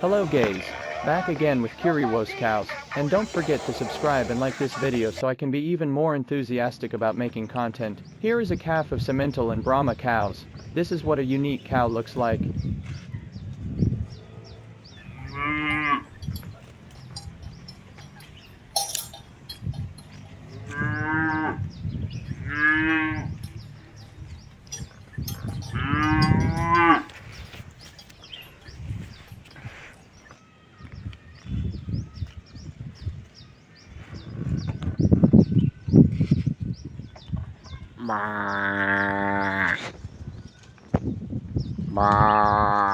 Hello gays, back again with Currywurst cows, and don't forget to subscribe and like this video so I can be even more enthusiastic about making content. Here is a calf of simental and Brahma cows. This is what a unique cow looks like. Bah. Bah.